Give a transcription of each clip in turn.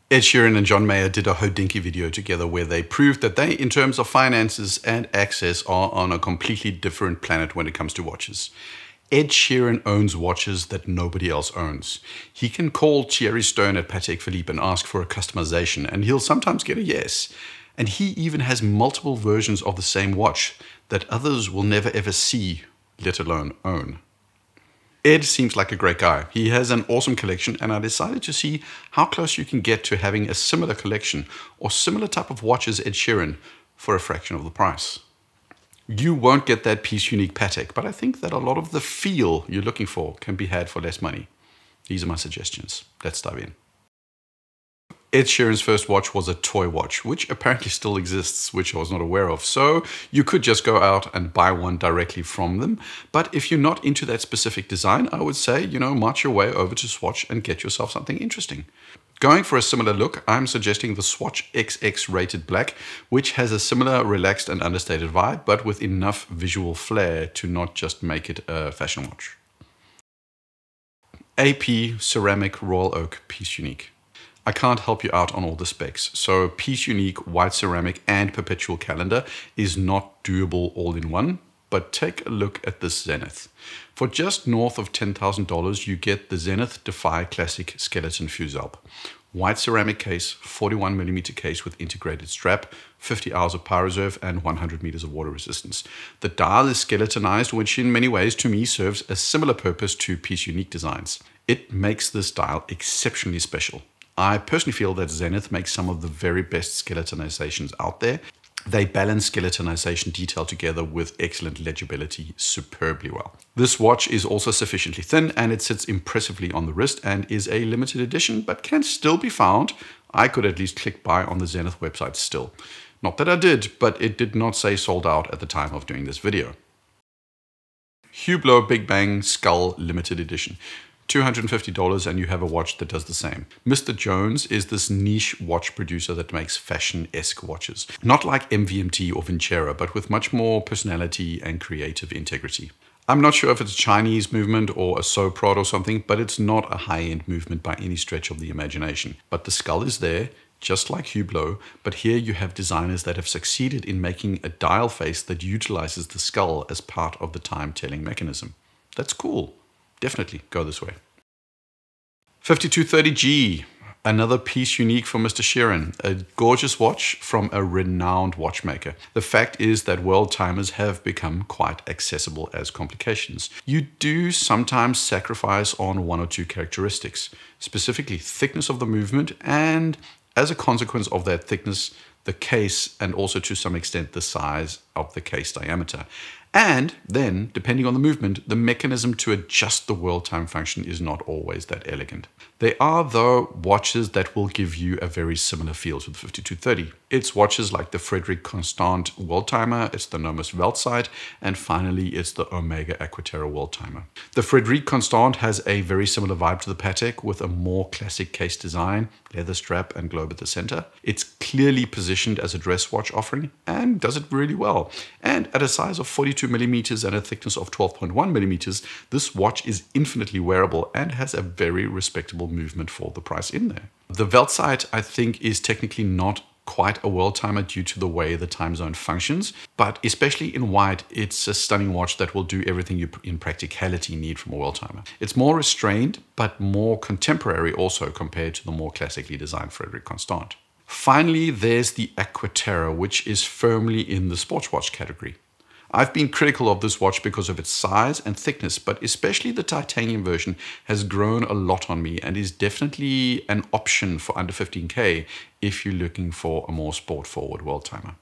Ed Sheeran and John Mayer did a Hodinkee video together where they proved that they, in terms of finances and access, are on a completely different planet when it comes to watches. Ed Sheeran owns watches that nobody else owns. He can call Thierry Stone at Patek Philippe and ask for a customization, and he'll sometimes get a yes. And he even has multiple versions of the same watch that others will never ever see, let alone own. Ed seems like a great guy. He has an awesome collection, and I decided to see how close you can get to having a similar collection or similar type of watch as Ed Sheeran for a fraction of the price. You won't get that piece unique Patek, but I think that a lot of the feel you're looking for can be had for less money. These are my suggestions. Let's dive in. Ed Sheeran's first watch was a toy watch, which apparently still exists, which I was not aware of. So you could just go out and buy one directly from them. But if you're not into that specific design, I would say, march your way over to Swatch and get yourself something interesting. Going for a similar look, I'm suggesting the Swatch XX Rated Black, which has a similar relaxed and understated vibe, but with enough visual flair to not just make it a fashion watch. AP Ceramic Royal Oak Piece Unique. I can't help you out on all the specs, so Piece Unique White Ceramic and Perpetual Calendar is not doable all in one, but take a look at this Zenith. For just north of $10,000, you get the Zenith Defy Classic Skeleton Fusel. White ceramic case, 41mm case with integrated strap, 50 hours of power reserve, and 100 meters of water resistance. The dial is skeletonized, which in many ways to me serves a similar purpose to Piece Unique designs. It makes this dial exceptionally special. I personally feel that Zenith makes some of the very best skeletonizations out there. They balance skeletonization detail together with excellent legibility superbly well. This watch is also sufficiently thin, and it sits impressively on the wrist and is a limited edition, but can still be found. I could at least click buy on the Zenith website still. Not that I did, but it did not say sold out at the time of doing this video. Hublot Big Bang Skull Limited Edition. $250 and you have a watch that does the same. Mr. Jones is this niche watch producer that makes fashion-esque watches. Not like MVMT or Vincera, but with much more personality and creative integrity. I'm not sure if it's a Chinese movement or a So-Prod or something, but it's not a high-end movement by any stretch of the imagination. But the skull is there, just like Hublot, but here you have designers that have succeeded in making a dial face that utilizes the skull as part of the time-telling mechanism. That's cool. Definitely go this way. 5230G, another piece unique for Mr. Sheeran, a gorgeous watch from a renowned watchmaker. The fact is that world timers have become quite accessible as complications. You do sometimes sacrifice on one or two characteristics, specifically thickness of the movement, and as a consequence of that thickness, the case, and also to some extent the size of the case diameter. And then, depending on the movement, the mechanism to adjust the world time function is not always that elegant. There are, though, watches that will give you a very similar feel to the 5230. It's watches like the Frederic Constant World Timer, it's the Nomos Weltzeit, and finally it's the Omega Aquaterra World Timer. The Frederic Constant has a very similar vibe to the Patek with a more classic case design, leather strap and globe at the center. It's clearly positioned as a dress watch offering and does it really well. And at a size of 42mm and a thickness of 12.1mm, this watch is infinitely wearable and has a very respectable movement for the price in there. The Weltzeit, I think, is technically not quite a world timer due to the way the time zone functions, but especially in white, it's a stunning watch that will do everything you in practicality need from a world timer. It's more restrained, but more contemporary also compared to the more classically designed Frederic Constant. Finally, there's the Aquaterra, which is firmly in the sports watch category. I've been critical of this watch because of its size and thickness, but especially the titanium version has grown a lot on me and is definitely an option for under 15K if you're looking for a more sport-forward world timer.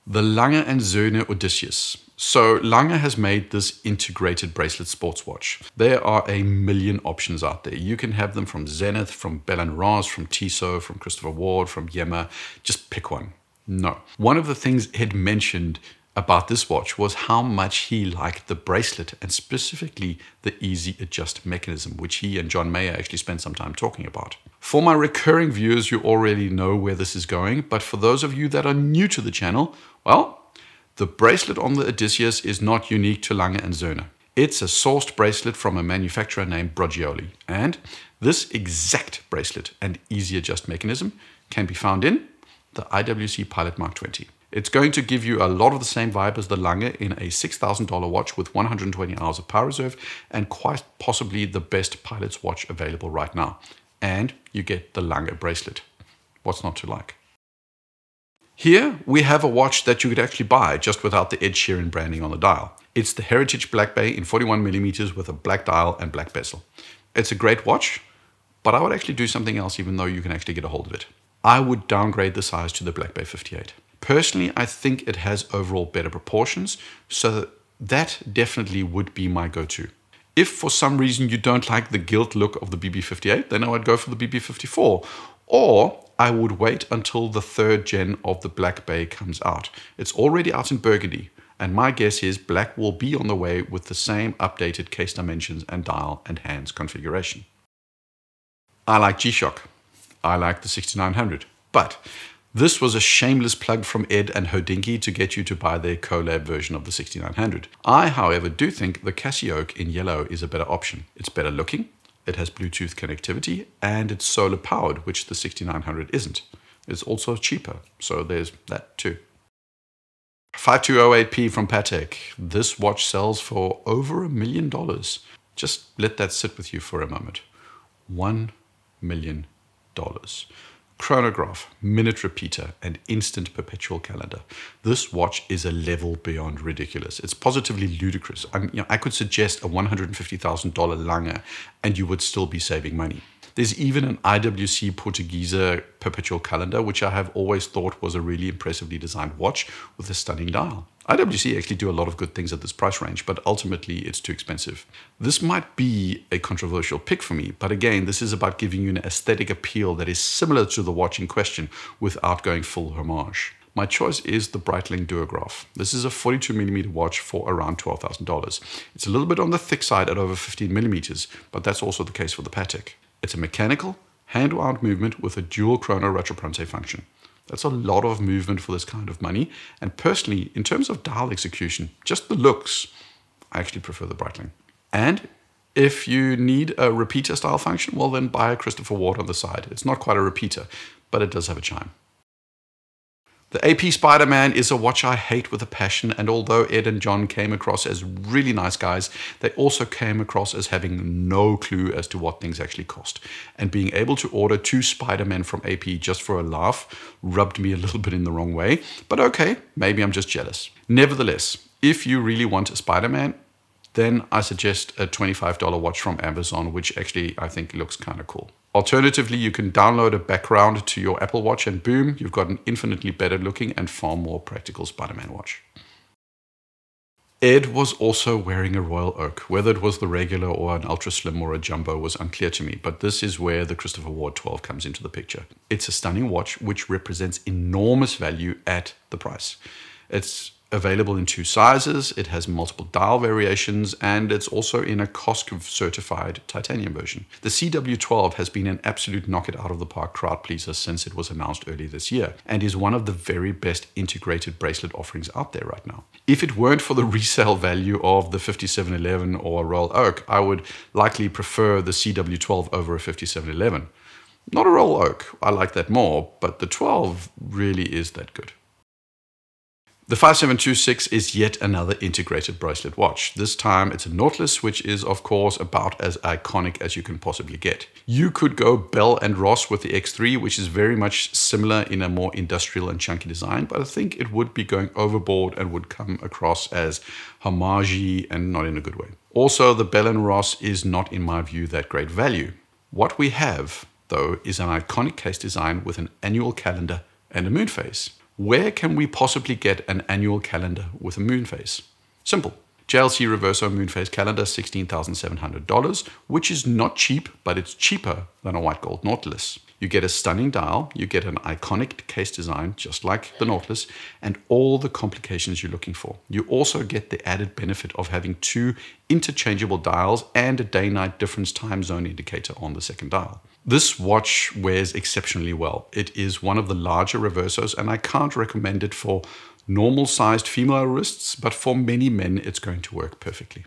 The Lange & Söhne Odysseus. So Lange has made this integrated bracelet sports watch. There are a million options out there. You can have them from Zenith, from Bell & Ross, from Tissot, from Christopher Ward, from Yema. Just pick one. No. One of the things Ed mentioned about this watch was how much he liked the bracelet and specifically the easy adjust mechanism, which he and John Mayer actually spent some time talking about. For my recurring viewers, you already know where this is going, but for those of you that are new to the channel, well, the bracelet on the Odysseus is not unique to Lange & Söhne. It's a sourced bracelet from a manufacturer named Brogioli. And this exact bracelet and easy adjust mechanism can be found in the IWC Pilot Mark 20. It's going to give you a lot of the same vibe as the Lange in a $6,000 watch with 120 hours of power reserve and quite possibly the best pilot's watch available right now. And you get the Lange bracelet. What's not to like? Here we have a watch that you could actually buy just without the Ed Sheeran branding on the dial. It's the Heritage Black Bay in 41mm with a black dial and black bezel. It's a great watch, but I would actually do something else even though you can actually get a hold of it. I would downgrade the size to the Black Bay 58. Personally, I think it has overall better proportions, so that definitely would be my go-to. If for some reason you don't like the gilt look of the BB58, then I would go for the BB54. Or I would wait until the third gen of the Black Bay comes out. It's already out in Burgundy, and my guess is black will be on the way with the same updated case dimensions and dial and hands configuration. I like G-Shock. I like the 6900, but this was a shameless plug from Ed and Hodinkee to get you to buy their collab version of the 6900. I, however, do think the Casio in yellow is a better option. It's better looking, it has Bluetooth connectivity, and it's solar powered, which the 6900 isn't. It's also cheaper, so there's that too. 5208P from Patek. This watch sells for over $1 million. Just let that sit with you for a moment. $1 million. Chronograph, minute repeater, and instant perpetual calendar. This watch is a level beyond ridiculous. It's positively ludicrous. I could suggest a $150,000 Lange and you would still be saving money. There's even an IWC Portuguese perpetual calendar, which I have always thought was a really impressively designed watch with a stunning dial. IWC actually do a lot of good things at this price range, but ultimately it's too expensive. This might be a controversial pick for me, but again, this is about giving you an aesthetic appeal that is similar to the watch in question without going full homage. My choice is the Breitling Duograph. This is a 42mm watch for around $12,000. It's a little bit on the thick side at over 15mm, but that's also the case for the Patek. It's a mechanical, hand-wound movement with a dual chrono retroprante function. That's a lot of movement for this kind of money. And personally, in terms of dial execution, just the looks, I actually prefer the Breitling. And if you need a repeater style function, well then buy a Christopher Ward on the side. It's not quite a repeater, but it does have a chime. The AP Spider-Man is a watch I hate with a passion, and although Ed and John came across as really nice guys, they also came across as having no clue as to what things actually cost. And being able to order 2 Spider-Men from AP just for a laugh rubbed me a little bit in the wrong way, but okay, maybe I'm just jealous. Nevertheless, if you really want a Spider-Man, then I suggest a $25 watch from Amazon, which actually I think looks kind of cool. Alternatively, you can download a background to your Apple Watch and boom, you've got an infinitely better looking and far more practical Spider-Man watch. Ed was also wearing a Royal Oak. Whether it was the regular or an ultra slim or a jumbo was unclear to me, but this is where the Christopher Ward 12 comes into the picture. It's a stunning watch which represents enormous value at the price. It's available in 2 sizes, it has multiple dial variations, and it's also in a COSC certified titanium version. The CW12 has been an absolute knock it out of the park crowd pleaser since it was announced earlier this year, and is one of the very best integrated bracelet offerings out there right now. If it weren't for the resale value of the 5711 or Royal Oak, I would likely prefer the CW12 over a 5711. Not a Royal Oak, I like that more, but the 12 really is that good. The 5726 is yet another integrated bracelet watch. This time it's a Nautilus, which is of course about as iconic as you can possibly get. You could go Bell & Ross with the X3, which is very much similar in a more industrial and chunky design, but I think it would be going overboard and would come across as homage and not in a good way. Also, the Bell & Ross is not, in my view, that great value. What we have, though, is an iconic case design with an annual calendar and a moon phase. Where can we possibly get an annual calendar with a moon phase? Simple. JLC Reverso moon phase calendar, $16,700, which is not cheap, but it's cheaper than a white gold Nautilus. You get a stunning dial, you get an iconic case design, just like the Nautilus, and all the complications you're looking for. You also get the added benefit of having 2 interchangeable dials and a day-night difference time zone indicator on the second dial. This watch wears exceptionally well. It is one of the larger reversos, and I can't recommend it for normal-sized female wrists, but for many men, it's going to work perfectly.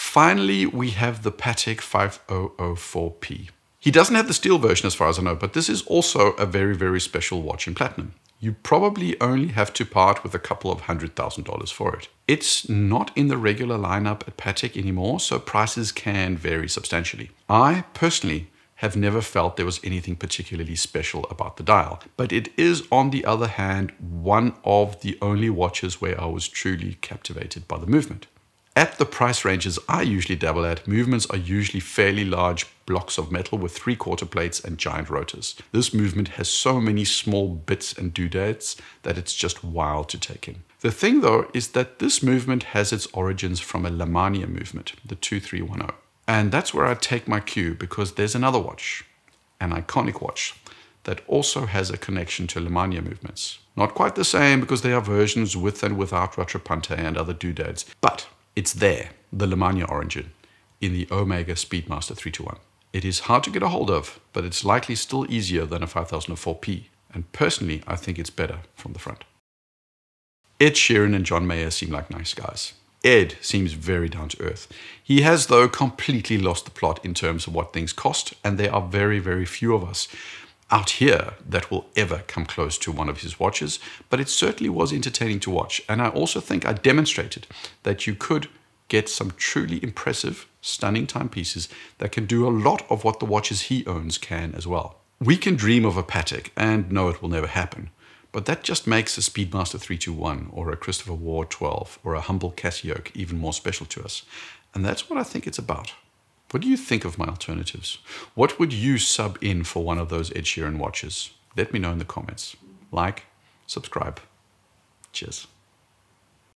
Finally, we have the Patek 5004P. He doesn't have the steel version as far as I know, but this is also a very, very special watch in platinum. You probably only have to part with a couple of $100,000 for it. It's not in the regular lineup at Patek anymore, so prices can vary substantially. I personally have never felt there was anything particularly special about the dial, but it is, on the other hand, one of the only watches where I was truly captivated by the movement. At the price ranges I usually dabble at, movements are usually fairly large blocks of metal with 3/4 plates and giant rotors. This movement has so many small bits and doodads that it's just wild to take in. The thing though is that this movement has its origins from a Lemania movement, the 2310. And that's where I take my cue, because there's another watch, an iconic watch, that also has a connection to Lemania movements. Not quite the same, because there are versions with and without Rattrapante and other doodads, but it's there, the Lemania origin, in the Omega Speedmaster 321. It is hard to get a hold of, but it's likely still easier than a 5004P, and personally I think it's better from the front. Ed Sheeran and John Mayer seem like nice guys. Ed seems very down to earth. He has, though, completely lost the plot in terms of what things cost, and there are very, very few of us out here that will ever come close to one of his watches, but it certainly was entertaining to watch. And I also think I demonstrated that you could get some truly impressive, stunning timepieces that can do a lot of what the watches he owns can as well. We can dream of a Patek, and no, it will never happen. But that just makes a Speedmaster 321 or a Christopher Ward 12 or a humble Casio even more special to us. And that's what I think it's about. What do you think of my alternatives? What would you sub in for one of those Ed Sheeran watches? Let me know in the comments. Like, subscribe. Cheers.